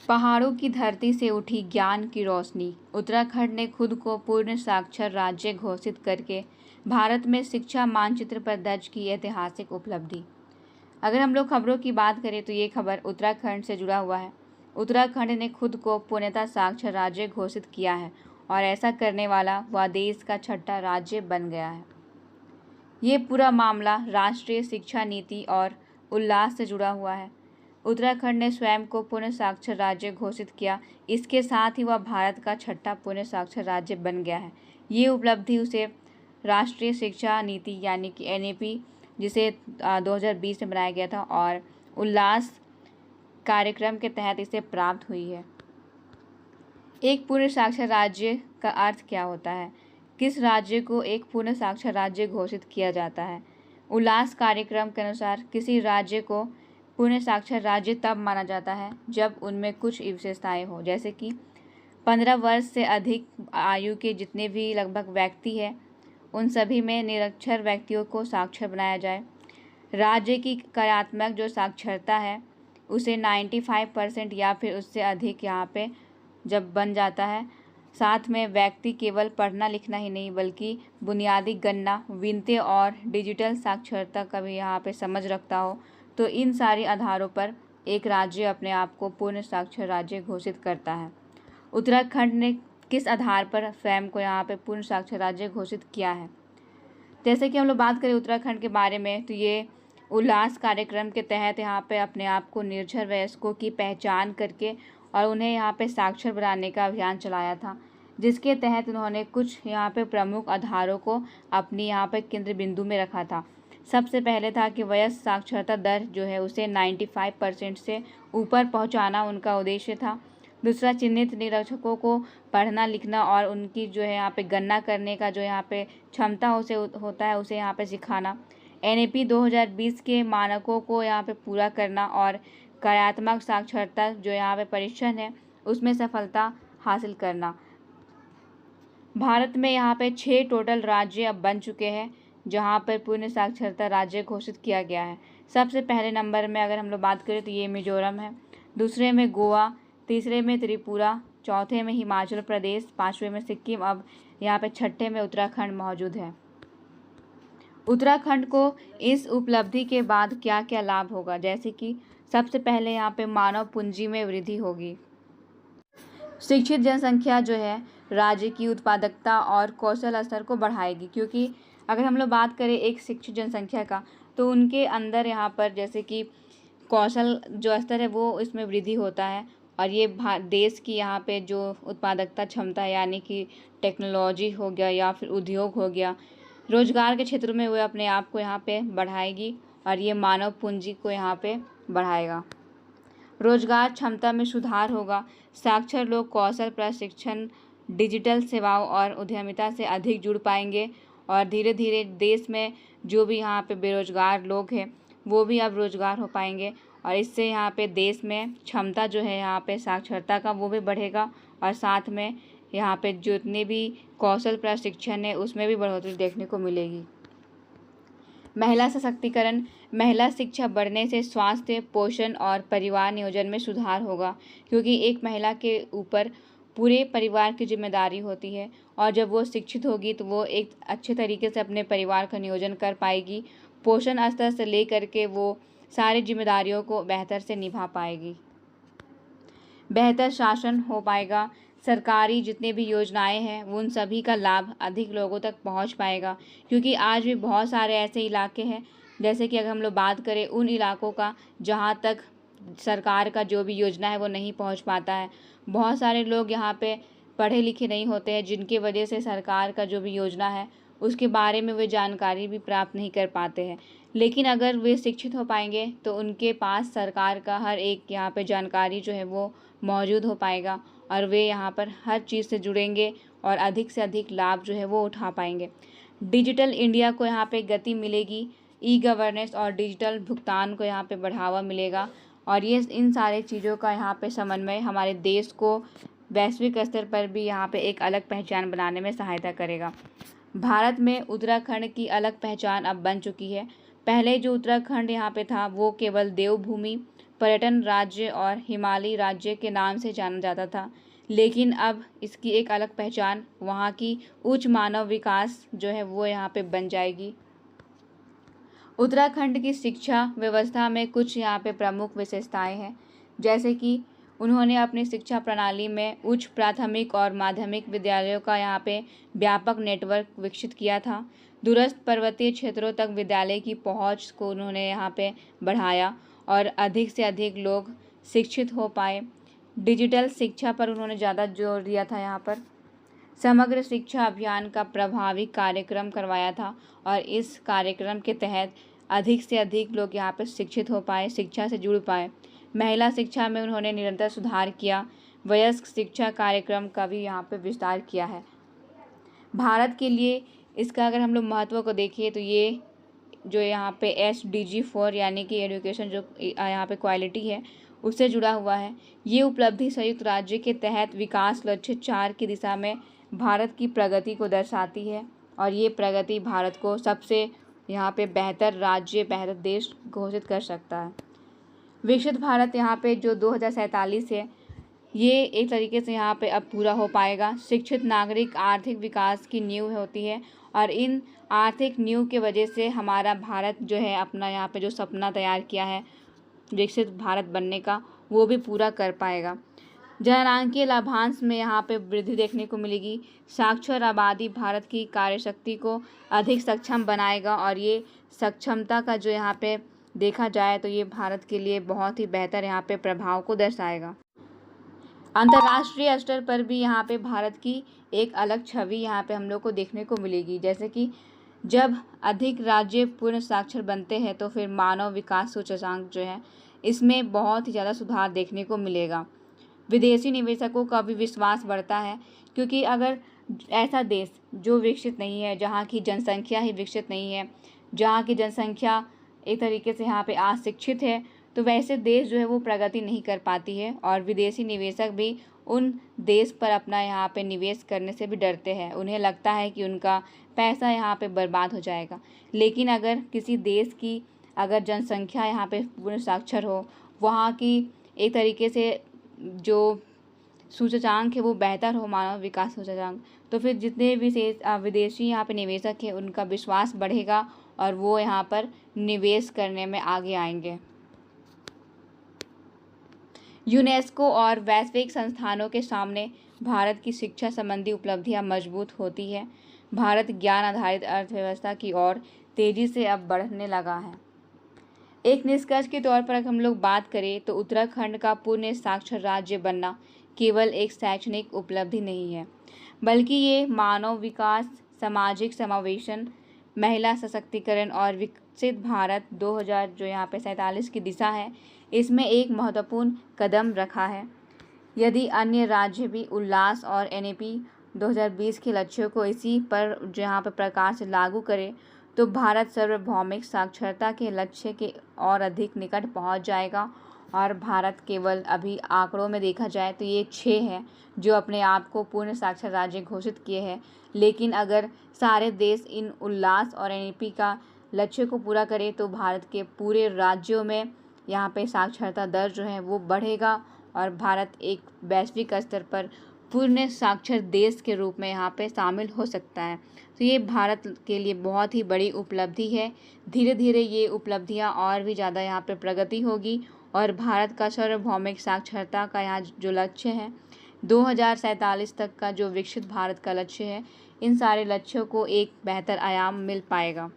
पहाड़ों की धरती से उठी ज्ञान की रोशनी। उत्तराखंड ने खुद को पूर्ण साक्षर राज्य घोषित करके भारत में शिक्षा मानचित्र पर दर्ज की ऐतिहासिक उपलब्धि। अगर हम लोग खबरों की बात करें तो ये खबर उत्तराखंड से जुड़ा हुआ है। उत्तराखंड ने खुद को पूर्णतः साक्षर राज्य घोषित किया है और ऐसा करने वाला वह देश का छठा राज्य बन गया है। ये पूरा मामला राष्ट्रीय शिक्षा नीति और उल्लास से जुड़ा हुआ है। उत्तराखंड ने स्वयं को पूर्ण साक्षर राज्य घोषित किया, इसके साथ ही वह भारत का छठा पूर्ण साक्षर राज्य बन गया है। ये उपलब्धि उसे राष्ट्रीय शिक्षा नीति यानी कि NEP, जिसे 2020 में बनाया गया था, और उल्लास कार्यक्रम के तहत इसे प्राप्त हुई है। एक पूर्ण साक्षर राज्य का अर्थ क्या होता है? किस राज्य को एक पूर्ण साक्षर राज्य घोषित किया जाता है? उल्लास कार्यक्रम के अनुसार किसी राज्य को पूर्ण साक्षर राज्य तब माना जाता है जब उनमें कुछ विशेषताएं हो, जैसे कि 15 वर्ष से अधिक आयु के जितने भी लगभग व्यक्ति हैं उन सभी में निरक्षर व्यक्तियों को साक्षर बनाया जाए। राज्य की कार्यात्मक जो साक्षरता है उसे 95% या फिर उससे अधिक यहाँ पे जब बन जाता है। साथ में व्यक्ति केवल पढ़ना लिखना ही नहीं बल्कि बुनियादी गणना, वित्तीय और डिजिटल साक्षरता का भी यहाँ पे समझ रखता हो, तो इन सारे आधारों पर एक राज्य अपने आप को पूर्ण साक्षर राज्य घोषित करता है। उत्तराखंड ने किस आधार पर स्वयं को यहाँ पे पूर्ण साक्षर राज्य घोषित किया है? जैसे कि हम लोग बात करें उत्तराखंड के बारे में, तो ये उल्लास कार्यक्रम के तहत यहाँ पे अपने आप को निरक्षर वयस्कों की पहचान करके और उन्हें यहाँ पे साक्षर बनाने का अभियान चलाया था, जिसके तहत उन्होंने कुछ यहाँ पे प्रमुख आधारों को अपनी यहाँ पे केंद्र बिंदु में रखा था। सबसे पहले था कि वयस्क साक्षरता दर जो है उसे 95% से ऊपर पहुँचाना उनका उद्देश्य था। दूसरा, चिन्हित निरक्षकों को पढ़ना लिखना और उनकी जो है यहाँ पे गणना करने का जो यहाँ पे क्षमता उसे होता है उसे यहाँ पे सिखाना। NEP 2020 के मानकों को यहाँ पे पूरा करना और कार्यात्मक साक्षरता जो यहाँ पे परीक्षण है उसमें सफलता हासिल करना। भारत में यहाँ पे 6 टोटल राज्य अब बन चुके हैं जहाँ पर पूर्ण साक्षरता राज्य घोषित किया गया है। सबसे पहले नंबर में अगर हम लोग बात करें तो ये मिजोरम है, दूसरे में गोवा, तीसरे में त्रिपुरा, चौथे में हिमाचल प्रदेश, पाँचवें में सिक्किम, अब यहाँ पे छठे में उत्तराखंड मौजूद है। उत्तराखंड को इस उपलब्धि के बाद क्या क्या लाभ होगा? जैसे कि सबसे पहले यहाँ पे मानव पूंजी में वृद्धि होगी। शिक्षित जनसंख्या जो है राज्य की उत्पादकता और कौशल स्तर को बढ़ाएगी, क्योंकि अगर हम लोग बात करें एक शिक्षित जनसंख्या का तो उनके अंदर यहाँ पर जैसे कि कौशल जो स्तर है वो इसमें वृद्धि होता है और ये देश की यहाँ पे जो उत्पादकता क्षमता है यानी कि टेक्नोलॉजी हो गया या फिर उद्योग हो गया, रोजगार के क्षेत्र में वो अपने आप को यहाँ पे बढ़ाएगी और ये मानव पूंजी को यहाँ पे बढ़ाएगा। रोजगार क्षमता में सुधार होगा। साक्षर लोग कौशल प्रशिक्षण, डिजिटल सेवाओं और उद्यमिता से अधिक जुड़ पाएंगे और धीरे धीरे देश में जो भी यहाँ पे बेरोजगार लोग हैं वो भी अब रोजगार हो पाएंगे और इससे यहाँ पे देश में क्षमता जो है यहाँ पे साक्षरता का वो भी बढ़ेगा और साथ में यहाँ पे जितने भी कौशल प्रशिक्षण है उसमें भी बढ़ोतरी देखने को मिलेगी। महिला सशक्तिकरण, महिला शिक्षा बढ़ने से स्वास्थ्य, पोषण और परिवार नियोजन में सुधार होगा, क्योंकि एक महिला के ऊपर पूरे परिवार की जिम्मेदारी होती है और जब वो शिक्षित होगी तो वो एक अच्छे तरीके से अपने परिवार का नियोजन कर पाएगी। पोषण स्तर से लेकर के वो सारी जिम्मेदारियों को बेहतर से निभा पाएगी। बेहतर शासन हो पाएगा। सरकारी जितने भी योजनाएं हैं उन सभी का लाभ अधिक लोगों तक पहुंच पाएगा, क्योंकि आज भी बहुत सारे ऐसे इलाके हैं जैसे कि अगर हम लोग बात करें उन इलाकों का जहां तक सरकार का जो भी योजना है वो नहीं पहुंच पाता है। बहुत सारे लोग यहाँ पे पढ़े लिखे नहीं होते हैं जिनकी वजह से सरकार का जो भी योजना है उसके बारे में वे जानकारी भी प्राप्त नहीं कर पाते हैं। लेकिन अगर वे शिक्षित हो पाएंगे तो उनके पास सरकार का हर एक यहाँ पे जानकारी जो है वो मौजूद हो पाएगा और वे यहाँ पर हर चीज़ से जुड़ेंगे और अधिक से अधिक लाभ जो है वो उठा पाएंगे। डिजिटल इंडिया को यहाँ पे गति मिलेगी, ई-गवर्नेंस और डिजिटल भुगतान को यहाँ पे बढ़ावा मिलेगा और ये इन सारे चीज़ों का यहाँ पे समन्वय हमारे देश को वैश्विक स्तर पर भी यहाँ पे एक अलग पहचान बनाने में सहायता करेगा। भारत में उत्तराखंड की अलग पहचान अब बन चुकी है। पहले जो उत्तराखंड यहाँ पे था वो केवल देवभूमि पर्यटन राज्य और हिमालयी राज्य के नाम से जाना जाता था, लेकिन अब इसकी एक अलग पहचान वहाँ की उच्च मानव विकास जो है वो यहाँ पे बन जाएगी। उत्तराखंड की शिक्षा व्यवस्था में कुछ यहाँ पे प्रमुख विशेषताएं हैं, जैसे कि उन्होंने अपनी शिक्षा प्रणाली में उच्च प्राथमिक और माध्यमिक विद्यालयों का यहाँ पे व्यापक नेटवर्क विकसित किया था। दूरस्थ पर्वतीय क्षेत्रों तक विद्यालय की पहुँच को उन्होंने यहाँ पे बढ़ाया और अधिक से अधिक लोग शिक्षित हो पाए। डिजिटल शिक्षा पर उन्होंने ज़्यादा जोर दिया था। यहाँ पर समग्र शिक्षा अभियान का प्रभावी कार्यक्रम करवाया था और इस कार्यक्रम के तहत अधिक से अधिक लोग यहाँ पर शिक्षित हो पाए, शिक्षा से जुड़ पाए। महिला शिक्षा में उन्होंने निरंतर सुधार किया। वयस्क शिक्षा कार्यक्रम का भी यहाँ पे विस्तार किया है। भारत के लिए इसका अगर हम लोग महत्व को देखें तो ये जो यहाँ पे SDG 4 यानी कि एजुकेशन जो यहाँ पे क्वालिटी है उससे जुड़ा हुआ है। ये उपलब्धि संयुक्त राज्य के तहत विकास लक्ष्य 4 की दिशा में भारत की प्रगति को दर्शाती है और ये प्रगति भारत को सबसे यहाँ पे बेहतर राज्य, बेहतर देश घोषित कर सकता है। विकसित भारत यहाँ पे जो 2047 है, ये एक तरीके से यहाँ पे अब पूरा हो पाएगा। शिक्षित नागरिक आर्थिक विकास की नींव होती है और इन आर्थिक नींव के वजह से हमारा भारत जो है अपना यहाँ पे जो सपना तैयार किया है विकसित भारत बनने का, वो भी पूरा कर पाएगा। जननांकीय लाभांश में यहाँ पे वृद्धि देखने को मिलेगी। साक्षर आबादी भारत की कार्यशक्ति को अधिक सक्षम बनाएगा और ये सक्षमता का जो यहाँ पे देखा जाए तो ये भारत के लिए बहुत ही बेहतर यहाँ पे प्रभाव को दर्शाएगा। अंतर्राष्ट्रीय स्तर पर भी यहाँ पे भारत की एक अलग छवि यहाँ पे हम लोग को देखने को मिलेगी, जैसे कि जब अधिक राज्य पूर्ण साक्षर बनते हैं तो फिर मानव विकास सूचकांक जो है इसमें बहुत ही ज़्यादा सुधार देखने को मिलेगा। विदेशी निवेशकों का भी विश्वास बढ़ता है, क्योंकि अगर ऐसा देश जो विकसित नहीं है, जहाँ की जनसंख्या ही विकसित नहीं है, जहाँ की जनसंख्या एक तरीके से यहाँ पे अशिक्षित है, तो वैसे देश जो है वो प्रगति नहीं कर पाती है और विदेशी निवेशक भी उन देश पर अपना यहाँ पे निवेश करने से भी डरते हैं। उन्हें लगता है कि उनका पैसा यहाँ पे बर्बाद हो जाएगा। लेकिन अगर किसी देश की अगर जनसंख्या यहाँ पे पूर्ण साक्षर हो, वहाँ की एक तरीके से जो सूचकांक है वो बेहतर हो, मानव विकास सूचकांक, तो फिर जितने विदेशी यहाँ पे निवेशक हैं उनका विश्वास बढ़ेगा और वो यहाँ पर निवेश करने में आगे आएंगे। यूनेस्को और वैश्विक संस्थानों के सामने भारत की शिक्षा संबंधी उपलब्धियां मजबूत होती है। भारत ज्ञान आधारित अर्थव्यवस्था की ओर तेजी से अब बढ़ने लगा है। एक निष्कर्ष के तौर पर अगर हम लोग बात करें तो उत्तराखंड का पूर्ण साक्षर राज्य बनना केवल एक शैक्षणिक उपलब्धि नहीं है, बल्कि ये मानव विकास, सामाजिक समावेशन, महिला सशक्तिकरण और विकसित भारत 2000 जो यहाँ पे 47 की दिशा है, इसमें एक महत्वपूर्ण कदम रखा है। यदि अन्य राज्य भी उल्लास और NEP 2020 के लक्ष्यों को इसी पर जो यहाँ पे प्रकार से लागू करे तो भारत सार्वभौमिक साक्षरता के लक्ष्य के और अधिक निकट पहुँच जाएगा। और भारत केवल अभी आंकड़ों में देखा जाए तो ये 6 है जो अपने आप को पूर्ण साक्षर राज्य घोषित किए हैं, लेकिन अगर सारे देश इन उल्लास और NEP का लक्ष्य को पूरा करें तो भारत के पूरे राज्यों में यहाँ पे साक्षरता दर जो है वो बढ़ेगा और भारत एक वैश्विक स्तर पर पूर्ण साक्षर देश के रूप में यहाँ पे शामिल हो सकता है। तो ये भारत के लिए बहुत ही बड़ी उपलब्धि है। धीरे धीरे ये उपलब्धियाँ और भी ज़्यादा यहाँ पे प्रगति होगी और भारत का सार्वभौमिक साक्षरता का यहाँ जो लक्ष्य है 2047 तक का जो विकसित भारत का लक्ष्य है, इन सारे लक्ष्यों को एक बेहतर आयाम मिल पाएगा।